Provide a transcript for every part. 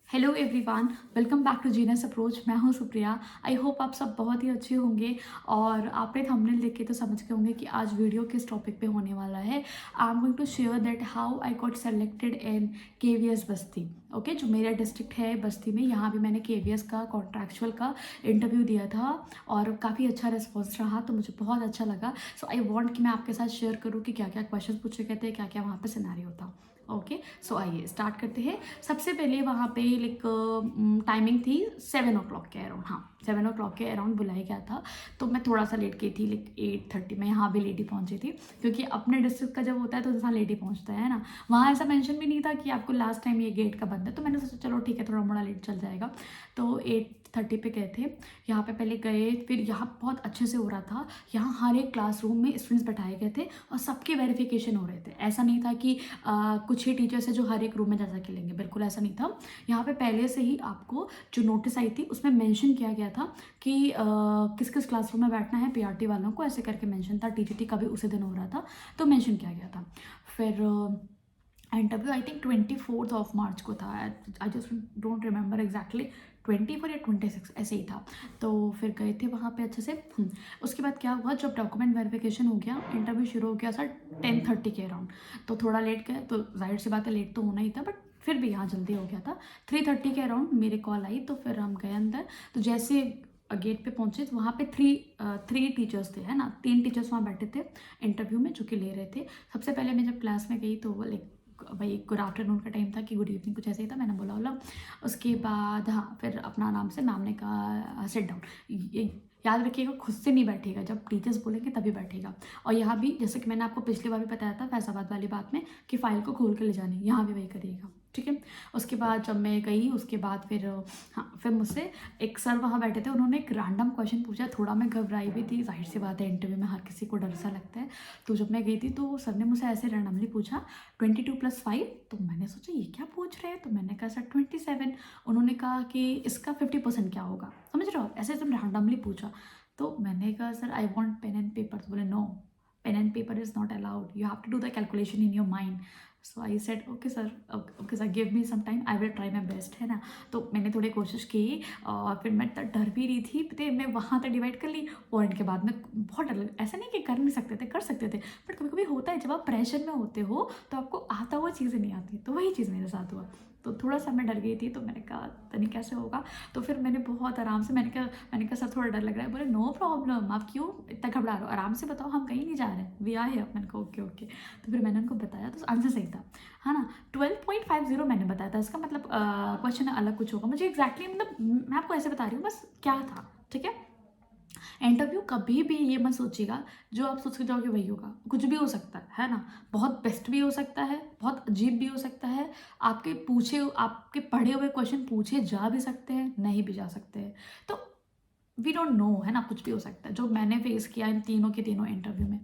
Hello everyone, welcome back to genius approach. मैं हूं Supriya. I hope आप सब बहुत ही अच्छे होंगे और आपने थंबनेल देख के तो समझ गए होंगे कि आज वीडियो किस टॉपिक पे होने वाला है। I am going to share that how I got selected in KVS Basti. Okay, जो मेरा डिस्ट्रिक्ट है बस्ती में, यहाँ भी मैंने केवीएस का कॉन्ट्रैक्चुअल का इंटरव्यू दिया था और काफ़ी अच्छा रिस्पॉन्स रहा, तो मुझे बहुत अच्छा लगा। सो आई वॉन्ट कि मैं आपके साथ शेयर करूँ कि क्या क्या क्वेश्चन पूछे गए थे, क्या क्या वहाँ पर सिनेरियो था। ओके, सो आइए स्टार्ट करते हैं। सबसे पहले वहाँ पे लाइक टाइमिंग थी 7 o'clock के अराउंड। हाँ, 7 o'clock के अराउंड बुलाया गया था, तो मैं थोड़ा सा लेट गई थी, लाइक 8:30 में यहाँ भी लेट ही पहुँची थी, क्योंकि अपने डिस्ट्रिक्ट का जब होता है तो इंसान लेट ही पहुँचता है ना। वहाँ ऐसा मेंशन भी नहीं था कि आपको लास्ट टाइम ये गेट का बंद है, तो मैंने सोचा चलो ठीक है, थोड़ा मोड़ा लेट चल जाएगा। तो 8:30 पे गए थे। यहाँ पे पहले गए, फिर यहाँ बहुत अच्छे से हो रहा था। यहाँ हर एक क्लासरूम में स्टूडेंट्स बैठाए गए थे और सबके वेरिफिकेशन हो रहे थे। ऐसा नहीं था कि कुछ ही टीचर्स है जो हर एक रूम में जा जा के लेंगे, बिल्कुल ऐसा नहीं था। यहाँ पे पहले से ही आपको जो नोटिस आई थी उसमें मेंशन किया गया था कि किस किस क्लासरूम में बैठना है पीआरटी वालों को, ऐसे करके मेंशन था। टीजीटी का भी उसी दिन हो रहा था, तो मेंशन किया गया था। फिर इंटरव्यू आई थिंक 24 मार्च को था। I just don't remember exactly, 24 या 26 ऐसे ही था। तो फिर गए थे वहाँ पे अच्छे से। उसके बाद क्या हुआ, जब डॉक्यूमेंट वेरिफिकेशन हो गया, इंटरव्यू शुरू हो गया सर 10:30 के अराउंड। तो थोड़ा लेट गए, तो जाहिर सी बात है लेट तो होना ही था, बट फिर भी यहाँ जल्दी हो गया था। 3:30 के अराउंड मेरे कॉल आई, तो फिर हम गए अंदर। तो जैसे गेट पे पहुंचे तो वहाँ पे थ्री टीचर्स थे, है ना, 3 टीचर्स वहाँ बैठे थे इंटरव्यू में, जो कि ले रहे थे। सबसे पहले मैं जब क्लास में गई तो लाइक भाई गुड आफ्टरनून का टाइम था कि गुड इवनिंग कुछ ऐसे ही था, मैंने बोला। उसके बाद हाँ, फिर अपना नाम से मैम ने कहा सिट डाउन। ये याद रखिएगा, खुद से नहीं बैठेगा, जब टीचर्स बोलेंगे तभी बैठेगा। और यहाँ भी जैसे कि मैंने आपको पिछली बार भी बताया था फैजाबाद वाली बात में कि फ़ाइल को खोल के ले जानी, यहाँ भी वही करिएगा, ठीक है। उसके बाद जब मैं गई, उसके बाद फिर हाँ, फिर मुझसे एक सर वहाँ बैठे थे, उन्होंने एक रैंडम क्वेश्चन पूछा। थोड़ा मैं घबराई भी थी, जाहिर सी बात है इंटरव्यू में हर किसी को डर सा लगता है। तो जब मैं गई थी तो सर ने मुझसे ऐसे रैंडमली पूछा 22+5। तो मैंने सोचा ये क्या पूछ रहे हैं, तो मैंने कहा सर 27। उन्होंने कहा कि इसका 50% क्या होगा, समझ रहे हो आप, ऐसे तुम रैंडमली पूछा। तो मैंने कहा sir I want pen and paper. तो बोले no, pen and paper is not allowed, you have to do the calculation in your mind. So I said okay sir, okay sir, give me some time, I will try my best, है ना। तो मैंने थोड़ी कोशिश की और फिर मैं डर भी रही थी, पता है, मैं वहाँ तक डिवाइड कर ली। पॉइंट के बाद में बहुत डर लगा। ऐसा नहीं कि कर नहीं सकते थे, कर सकते थे, बट कभी कभी होता है जब आप प्रेशर में होते हो तो आपको आता हुआ चीज़ें नहीं आती। तो वही चीज़ मेरे साथ हुआ। तो थोड़ा सा मैं डर गई थी, तो मैंने कहा पता नहीं कैसे होगा। तो फिर मैंने बहुत आराम से मैंने कहा सर थोड़ा डर लग रहा है। बोले नो प्रॉब्लम, आप क्यों इतना घबरा रहे हो, आराम से बताओ, हम कहीं नहीं जा रहे हैं, वी आर हियर। मैंने कहा ओके ओके। तो फिर मैंने उनको बताया, तो आंसर सही था, है ना। 12.50 मैंने बताया था, इसका मतलब क्वेश्चन अलग कुछ होगा, मुझे एग्जैक्टली मतलब मैं आपको ऐसे बता रही हूँ बस क्या था, ठीक है। इंटरव्यू कभी भी ये मत सोचिएगा जो आप सोच के जाओगे वही होगा, कुछ भी हो सकता है ना। बहुत बेस्ट भी हो सकता है, बहुत अजीब भी हो सकता है। आपके पढ़े हुए क्वेश्चन पूछे जा भी सकते हैं, नहीं भी जा सकते हैं। तो वी डोंट नो, है ना, कुछ भी हो सकता है, जो मैंने फेस किया इन तीनों के तीनों इंटरव्यू में।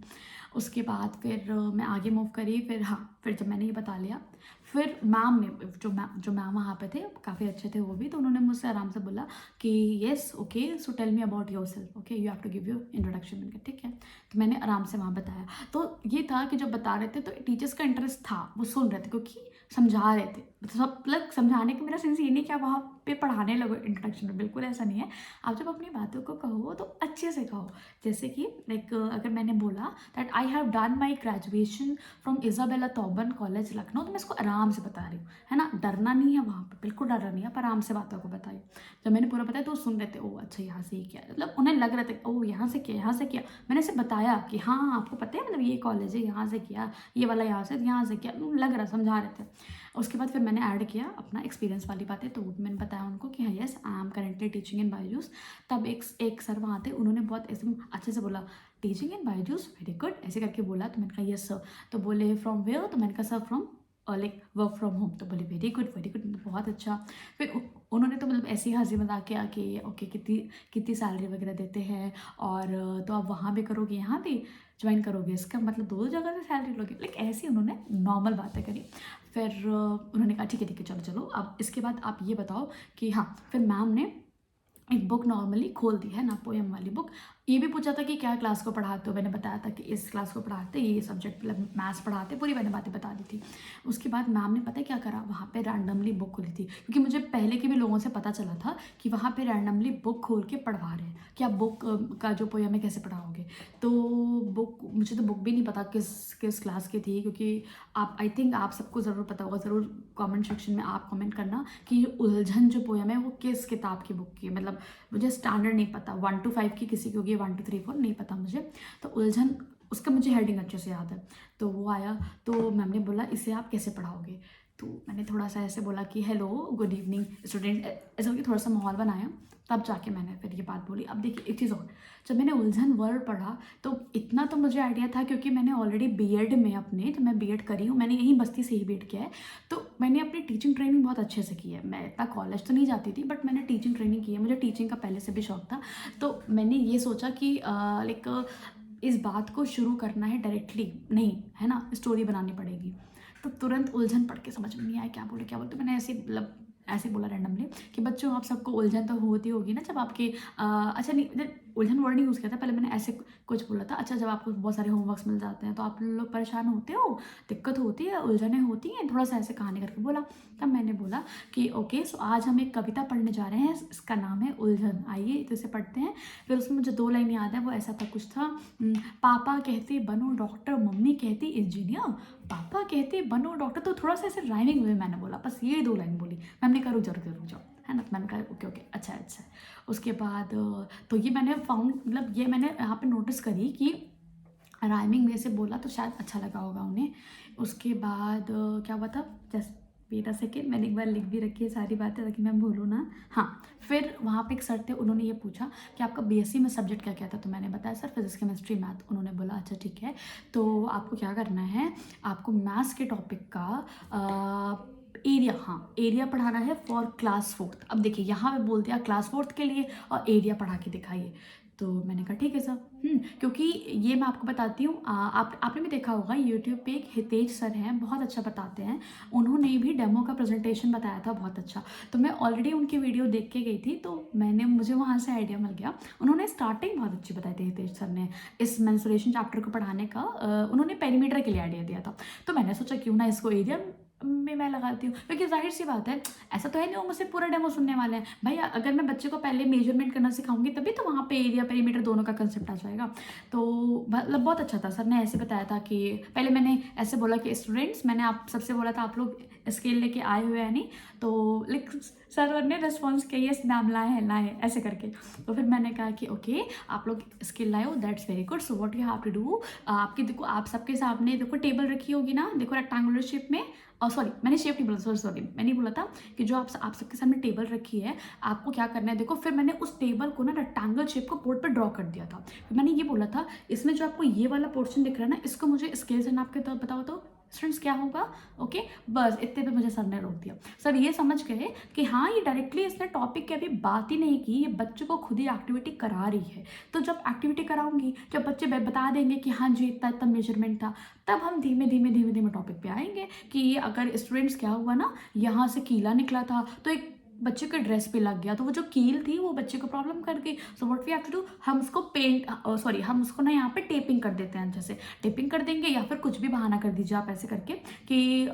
उसके बाद फिर मैं आगे मूव करी। फिर हाँ, फिर जब मैंने ये बता लिया, फिर मैम ने जो मैम वहाँ पे थे काफ़ी अच्छे थे वो भी, तो उन्होंने मुझसे आराम से बोला कि yes okay, so tell me about yourself, okay, you have to give your introduction. मैंने कहा ठीक है। तो मैंने आराम से वहाँ बताया। तो ये था कि जब बता रहे थे तो टीचर्स का इंटरेस्ट था, वो सुन रहे थे क्योंकि समझा रहे थे। सब मतलब समझाने का मेरा सेंस ये नहीं कि आप वहाँ पे पढ़ाने लगो इंट्रोडक्शन में, बिल्कुल ऐसा नहीं है। आप जब अपनी बातों को कहो तो अच्छे से कहो। जैसे कि लाइक अगर मैंने बोला that I have done my graduation from Isabella Thoburn college Lucknow, तो मैं इसको आराम से बता रही हूँ, है ना। डरना नहीं है वहाँ पे, बिल्कुल डरना नहीं है, पर आराम से बातों को बताइए। जब मैंने पूरा बताया तो वो सुन रहे थे, ओ अच्छा यहाँ से ही किया, मतलब उन्हें लग रहा था ओ यहाँ से किया, यहाँ से किया। मैंने इसे बताया कि हाँ आपको पता है, मतलब ये कॉलेज है, यहाँ से किया, ये वाला यहाँ से किया, लग रहा, समझा रहे थे। उसके बाद फिर मैंने ऐड किया अपना एक्सपीरियंस वाली बातें, तो मैंने बताया उनको कि हाँ yes I am currently teaching in Byju's. तब एक सर वहाँ थे, उन्होंने बहुत ऐसे अच्छे से बोला teaching in Byju's, very good, ऐसे करके बोला। तो मैंने कहा यस सर। तो बोले फ्रॉम वेयर, तो मैंने कहा sir from like work from home. तो बोले वेरी गुड वेरी गुड, बहुत अच्छा। फिर उन्होंने तो मतलब ऐसी हंसी मजाक किया कि ओके कितनी कितनी सैलरी वगैरह देते हैं, और तो आप वहाँ भी करोगे यहाँ भी ज्वाइन करोगे, इसका मतलब दो जगह से सैलरी लोगे, लाइक ऐसी उन्होंने नॉर्मल बातें करी। फिर उन्होंने कहा ठीक है चलो चलो, अब इसके बाद आप ये बताओ कि हाँ। फिर मैम ने एक बुक नॉर्मली खोल दी, है ना, पोएम वाली बुक, ये भी पूछा था कि क्या क्लास को पढ़ाते हो, मैंने बताया था कि इस क्लास को पढ़ाते, ये सब्जेक्ट मतलब मैथ्स पढ़ाते, पूरी मैंने बातें बता दी थी। उसके बाद मैम ने पता है क्या करा, वहाँ पे रैंडमली बुक खोली थी, क्योंकि मुझे पहले के भी लोगों से पता चला था कि वहाँ पे रैंडमली बुक खोल के पढ़वा रहे हैं कि आप बुक का जो पोयम है कैसे पढ़ाओगे। तो बुक, मुझे तो बुक भी नहीं पता किस किस क्लास की थी, क्योंकि आप, आई थिंक आप सबको ज़रूर पता होगा, ज़रूर कमेंट सेक्शन में आप कमेंट करना कि ये उलझन जो पोयम है वो किस किताब की बुक की है। मतलब मुझे स्टैंडर्ड नहीं पता, 1 to 5 की किसी की होगी, 1 to 3 4 नहीं पता मुझे। तो उलझन, उसका मुझे हेडिंग अच्छे से याद है। तो वो आया, तो मैम ने बोला इसे आप कैसे पढ़ाओगे। तो मैंने थोड़ा सा ऐसे बोला कि हेलो गुड इवनिंग स्टूडेंट, ऐसा करके थोड़ा सा माहौल बनाया। तब जाके मैंने फिर ये बात बोली। अब देखिए एक चीज़ और, जब मैंने उलझन वर्ड पढ़ा तो इतना तो मुझे आइडिया था, क्योंकि मैंने ऑलरेडी बीएड में अपने, तो मैं बीएड करी हूँ, मैंने यहीं बस्ती से ही बीएड किया है। तो मैंने अपनी टीचिंग ट्रेनिंग बहुत अच्छे से की है। मैं इतना कॉलेज तो नहीं जाती थी, बट मैंने टीचिंग ट्रेनिंग की है, मुझे टीचिंग का पहले से भी शौक था। तो मैंने ये सोचा कि लाइक इस बात को शुरू करना है डायरेक्टली नहीं, है ना, स्टोरी बनानी पड़ेगी। तो तुरंत उलझन पढ़ के समझ में नहीं आया क्या बोले क्या बोले, तो मैंने ऐसे मतलब ऐसे बोला रैंडमली कि बच्चों आप सबको उलझन तो होती होगी ना जब आपके अच्छा नहीं, उलझन वर्ड नहीं यूज़ किया था, पहले मैंने ऐसे कुछ बोला था। अच्छा, जब आपको बहुत सारे होमवर्क्स मिल जाते हैं तो आप लोग परेशान होते हो, दिक्कत होती है, उलझनें होती हैं, थोड़ा सा ऐसे कहानी करके बोला। तब मैंने बोला कि ओके, सो आज हम एक कविता पढ़ने जा रहे हैं, इसका नाम है उलझन, आइए तो इसे पढ़ते हैं। फिर उसमें मुझे 2 लाइन याद है, वो ऐसा था कुछ था, पापा कहते बनो डॉक्टर, मम्मी कहती इंजीनियर, पापा कहते बनो डॉक्टर। तो थोड़ा सा ऐसे राइमिंग में मैंने बोला, बस ये 2 लाइन बोली। मैम ने कहा रुक जाओ रुक जाओ रुक जाओ, है ना। तो मैंने कहा ओके ओके अच्छा अच्छा। उसके बाद तो ये मैंने फाउंड, मतलब ये मैंने यहाँ पे नोटिस करी कि राइमिंग में से बोला तो शायद अच्छा लगा होगा उन्हें। उसके बाद क्या हुआ था, जस्ट वेट अ सेकेंड, मैंने एक बार लिख भी रखी है सारी बातें ताकि मैं भूलूँ ना। हाँ, फिर वहाँ पे एक सर थे, उन्होंने ये पूछा कि आपका बीएससी में सब्जेक्ट क्या क्या था। तो मैंने बताया सर फिजिक्स केमिस्ट्री मैथ। उन्होंने बोला अच्छा ठीक है, तो आपको क्या करना है, आपको मैथ्स के टॉपिक का एरिया, हाँ एरिया पढ़ाना है फॉर क्लास 4th। अब देखिए यहाँ पे बोल दिया क्लास 4th के लिए और एरिया पढ़ा के दिखाइए। तो मैंने कहा ठीक है सर। क्योंकि ये मैं आपको बताती हूँ, आपने भी देखा होगा यूट्यूब पे एक हितेश सर हैं, बहुत अच्छा बताते हैं। उन्होंने भी डेमो का प्रेजेंटेशन बताया था बहुत अच्छा। तो मैं ऑलरेडी उनकी वीडियो देख के गई थी, तो मुझे वहाँ से आइडिया मिल गया। उन्होंने स्टार्टिंग बहुत अच्छी बताई थी हितेश सर ने, इस मेंस्ट्रुएशन चैप्टर को पढ़ाने का। उन्होंने पेरीमीटर के लिए आइडिया दिया था। तो मैंने सोचा क्यों ना इसको एरिया में मैं लगाती हूँ, क्योंकि जाहिर सी बात है, ऐसा तो है नहीं वो मुझसे पूरा डेमो सुनने वाले हैं भाई। अगर मैं बच्चे को पहले मेजरमेंट करना सिखाऊंगी तभी तो वहाँ पे एरिया पेरीमीटर दोनों का कंसेप्ट आ जाएगा। तो मतलब बहुत अच्छा था, सर ने ऐसे बताया था कि पहले मैंने ऐसे बोला कि स्टूडेंट्स, मैंने आप सबसे बोला था आप लोग स्केल लेके आए हुए हैं नहीं, तो लाइक सर ने रिस्पॉन्स किया यस मैम लाए हैं लाए, ऐसे करके। तो फिर मैंने कहा कि ओके आप लोग स्केल लाए हो, that's very good, so what you have to do, आपके देखो आप सबके सामने देखो टेबल रखी होगी ना, देखो रेक्टेंगुलर शेप में, सॉरी मैंने शेप नहीं बोला, सॉरी मैंने बोला था कि जो आप सबके सामने टेबल रखी है, आपको क्या करना है देखो। फिर मैंने उस टेबल को ना रेक्टेंगल शेप को बोर्ड पर ड्रॉ कर दिया था। फिर मैंने ये बोला था इसमें जो आपको ये वाला पोर्शन दिख रहा है ना, इसको मुझे स्केल से नाप के तो बताओ तो स्टूडेंट्स क्या होगा। ओके बस इतने पे मुझे सर ने रोक दिया। सर ये समझ गए कि हाँ ये डायरेक्टली इसने टॉपिक की अभी बात ही नहीं की, ये बच्चों को खुद ही एक्टिविटी करा रही है। तो जब एक्टिविटी कराऊंगी, जब बच्चे बता देंगे कि हाँ जी इतना इतना मेजरमेंट था, तब हम धीमे धीमे धीमे धीमे टॉपिक पे आएंगे कि अगर स्टूडेंट्स क्या हुआ ना, यहाँ से कीला निकला था तो एक बच्चे के ड्रेस पे लग गया, तो वो जो कील थी वो बच्चे को प्रॉब्लम कर गई। So what we have to do, हम उसको हम उसको ना यहाँ पे टेपिंग कर देते हैं, जैसे टेपिंग कर देंगे या फिर कुछ भी बहाना कर दीजिए आप ऐसे करके कि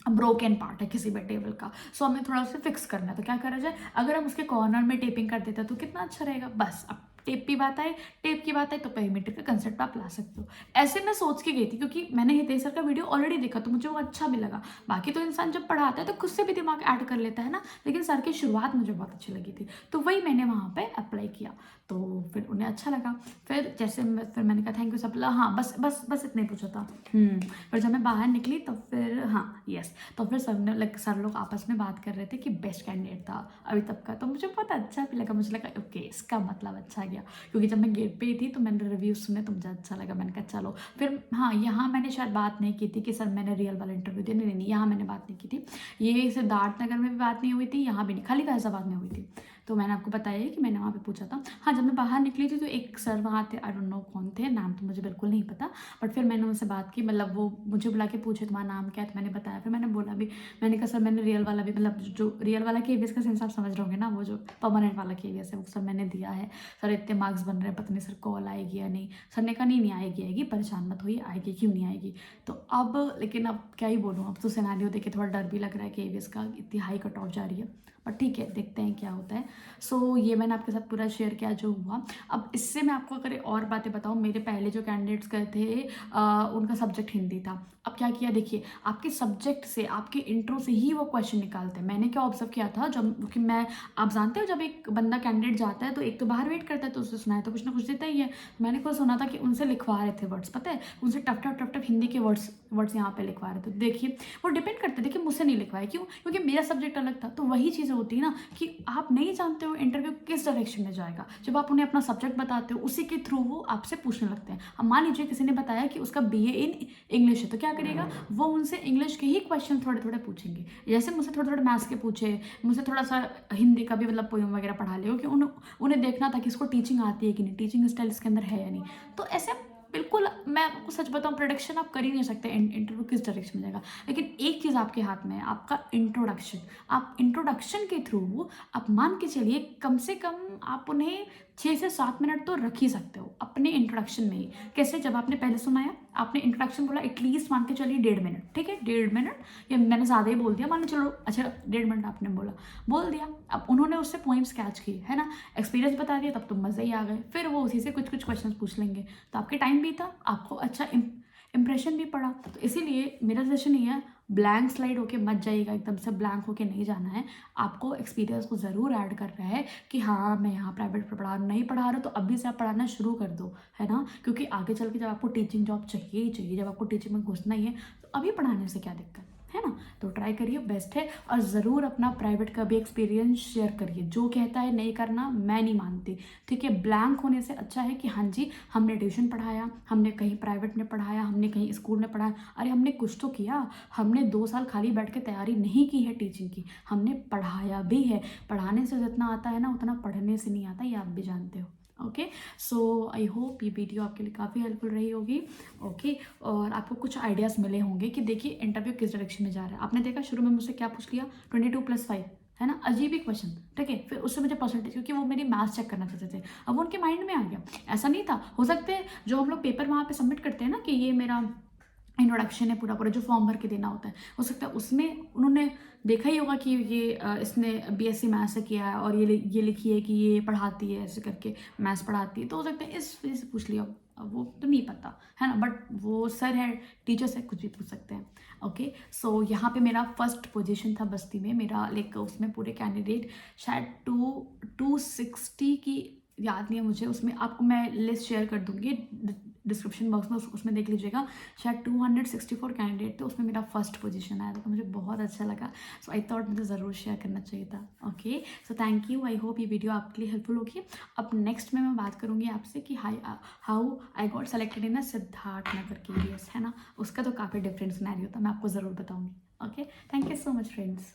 ब्रोकन पार्ट है किसी भी टेबल का, सो हमें थोड़ा सा फिक्स करना है। तो क्या करा जाए, अगर हम उसके कॉर्नर में टेपिंग कर देते तो कितना अच्छा रहेगा। बस अब टेप की बात आए, टेप की बात आए तो पेरीमीटर का कंसेप्ट आप ला सकते हो। ऐसे मैं सोच के गई थी, क्योंकि मैंने हितेश सर का वीडियो ऑलरेडी देखा तो मुझे वो अच्छा भी लगा। बाकी तो इंसान जब पढ़ाता है तो खुद से भी दिमाग ऐड कर लेता है ना, लेकिन सर की शुरुआत मुझे बहुत अच्छी लगी थी, तो वही मैंने वहाँ पे अप्लाई किया। तो फिर उन्हें अच्छा लगा। फिर जैसे फिर मैंने कहा थैंक यू सब, हाँ बस बस बस इतना ही पूछा था। फिर जब मैं बाहर निकली तो फिर हाँ यस, तो फिर सर लोग आपस में बात कर रहे थे कि बेस्ट कैंडिडेट था अभी तक का। तो मुझे बहुत अच्छा भी लगा, मुझे लगा ओके इसका मतलब अच्छा गया, क्योंकि जब मैं गेट पे ही थी तो मैंने रिव्यू सुने तो मुझे अच्छा लगा। मैंने कहा चलो फिर हाँ, यहाँ मैंने शायद बात नहीं की थी कि सर मैंने रियल वाला इंटरव्यू दिया, नहीं यहाँ मैंने बात नहीं की थी। ये सिद्धार्थनगर में भी बात नहीं हुई थी, यहाँ भी नहीं, खाली फैजाबाद में हुई थी। तो मैंने आपको बताया है कि मैंने वहाँ पे पूछा था। हाँ, जब मैं बाहर निकली थी तो एक सर वहाँ थे, आई डोंट नो कौन थे, नाम तो मुझे बिल्कुल नहीं पता, बट फिर मैंने उनसे बात की, मतलब वो मुझे बुला के पूछे तुम्हारा नाम क्या है, तो मैंने बताया। फिर मैंने बोला भी, मैंने कहा सर मैंने रियल वाला भी, मतलब जो रियल वाला KVS का सेंस आप समझ रहे होंगे ना, वो जो परमानेंट वाला KVS है वो सर मैंने दिया है। सर इतने मार्क्स बन रहे हैं, पता नहीं सर कॉल आएगी या नहीं। सर ने कहा नहीं आएगी आएगी, परेशान मत होइए, आएगी, क्यों नहीं आएगी। तो अब लेकिन अब क्या ही बोलूँ, अब तो सिनेरियो देख के थोड़ा डर भी लग रहा है KVS का, इतनी हाई कट ऑफ जा रही है, बट ठीक है देखते हैं क्या होता है। सो ये मैंने आपके साथ पूरा शेयर किया जो हुआ। अब इससे मैं आपको अगर और बातें बताऊँ, मेरे पहले जो कैंडिडेट्स गए थे उनका सब्जेक्ट हिंदी था। अब क्या किया देखिए, आपके सब्जेक्ट से, आपके इंट्रो से ही वो क्वेश्चन निकालते हैं। मैंने क्या ऑब्जर्व किया था, जब कि मैं, आप जानते हो जब एक बंदा कैंडिडेट जाता है तो एक तो बाहर वेट करता है, तो उससे सुनाए तो कुछ ना कुछ देता ही है। मैंने खुद सुना था कि उनसे लिखवा रहे थे वर्ड्स, पता है उनसे tough tough tough tough Hindi के वर्ड्स यहाँ पे लिखवा रहे थे। देखिए वो डिपेंड करते हैं, देखिए मुझसे नहीं लिखवाए, क्यों, क्योंकि मेरा सब्जेक्ट अलग था। तो वही चीज़ें होती है ना कि आप नहीं जानते हो इंटरव्यू किस डायरेक्शन में जाएगा, जब आप उन्हें अपना सब्जेक्ट बताते हो उसी के थ्रू वो आपसे पूछने लगते हैं। अब मान लीजिए किसी ने बताया कि उसका BA इन इंग्लिश है, तो क्या करेगा वो, उनसे इंग्लिश के ही क्वेश्चन थोड़े थोड़े पूछेंगे। जैसे मुझसे थोड़े थोड़े मैथ्स के पूछे, मुझसे थोड़ा सा हिंदी का भी मतलब पोएम वगैरह पढ़ा लिया, कि उन्हें देखना था कि इसको टीचिंग आती है कि नहीं, टीचिंग स्टाइल इसके अंदर है या नहीं। तो ऐसे बिल्कुल, मैं आपको सच बताऊं, प्रोडक्शन आप कर ही नहीं सकते इंटरव्यू किस डायरेक्शन में जाएगा। लेकिन एक चीज़ आपके हाथ में है, आपका इंट्रोडक्शन। आप इंट्रोडक्शन के थ्रू आप मान के चलिए कम से कम आप उन्हें 6 से 7 मिनट तो रख ही सकते हो अपने इंट्रोडक्शन में ही। कैसे, जब आपने पहले सुनाया, आपने इंट्रोडक्शन बोला, एटलीस्ट मान के चलिए 1.5 मिनट, ठीक है 1.5 मिनट, या मैंने ज़्यादा ही बोल दिया, मान चलो अच्छा 1.5 मिनट आपने बोल दिया। अब उन्होंने उससे पॉइंट्स कैच किए, है ना, एक्सपीरियंस बता दिया, तब तो मज़े ही आ गए। फिर वो उसी से कुछ कुछ क्वेश्चन पूछ लेंगे, तो आपके टाइम भी था, आपको अच्छा इंप्रेशन भी पड़ा। तो इसीलिए मेरा सजेशन ये है, ब्लैंक स्लाइड होके मत जाइएगा, एकदम से ब्लैंक होके नहीं जाना है। आपको एक्सपीरियंस को ज़रूर ऐड करना है कि हाँ मैं यहाँ प्राइवेट नहीं पढ़ा रहा, तो अभी से आप पढ़ाना शुरू कर दो, है ना, क्योंकि आगे चल के जब आपको टीचिंग जॉब चाहिए ही चाहिए, जब आपको टीचिंग में घुसना ही है, तो अभी पढ़ाने से क्या दिक्कत है ना। तो ट्राई करिए, बेस्ट है। और ज़रूर अपना प्राइवेट का भी एक्सपीरियंस शेयर करिए। जो कहता है नहीं करना, मैं नहीं मानती, ठीक है। ब्लैंक होने से अच्छा है कि हाँ जी हमने ट्यूशन पढ़ाया, हमने कहीं प्राइवेट में पढ़ाया, हमने कहीं स्कूल में पढ़ाया, अरे हमने कुछ तो किया। हमने 2 साल खाली बैठ के तैयारी नहीं की है टीचिंग की, हमने पढ़ाया भी है। पढ़ाने से जितना आता है ना, उतना पढ़ने से नहीं आता, ये आप भी जानते हो। ओके, सो आई होप ये वीडियो आपके लिए काफ़ी हेल्पफुल रही होगी। ओके, और आपको कुछ आइडियाज़ मिले होंगे कि देखिए इंटरव्यू किस डायरेक्शन में जा रहा है। आपने देखा शुरू में मुझसे क्या पूछ लिया, 22+5, है ना, अजीब ही क्वेश्चन, ठीक है। फिर उससे मुझे परसेंटेज, क्योंकि वो मेरी मैथ्स चेक करना चाहते थे, अब वो उनके माइंड में आ गया। ऐसा नहीं था, हो सकते हैं जो हम लोग पेपर वहाँ पे सबमिट करते हैं ना, कि ये मेरा इंट्रोडक्शन है पूरा पूरा, जो फॉर्म भर के देना होता है, हो सकता है उसमें उन्होंने देखा ही होगा कि ये इसने BSc मैथ्स से किया है, और ये लिखी है कि ये पढ़ाती है, ऐसे करके मैथ्स पढ़ाती है, तो हो सकता है इस वजह से पूछ लिया। अब वो तो नहीं पता है ना, बट वो सर है, टीचर्स है, कुछ भी पूछ सकते हैं। ओके, सो यहाँ पे मेरा फर्स्ट पोजीशन था बस्ती में, मेरा लाइक उसमें पूरे कैंडिडेट शायद 260 की, याद नहीं है मुझे, उसमें आपको मैं लिस्ट शेयर कर दूंगी डिस्क्रिप्शन बॉक्स में, उसमें देख लीजिएगा। शायद 264 कैंडिडेट थे, उसमें मेरा फर्स्ट पोजीशन आया था, तो मुझे बहुत अच्छा लगा। सो आई थॉट मुझे ज़रूर शेयर करना चाहिए था। Okay, so thank you, I hope ये वीडियो आपके लिए हेल्पफुल होगी। अब नेक्स्ट में मैं बात करूँगी आपसे कि how I got selected in Siddharth Nagar KVS, है ना, उसका तो काफ़ी डिफरेंट सिनेरियो था, मैं आपको ज़रूर बताऊँगी। Okay, thank you so much friends.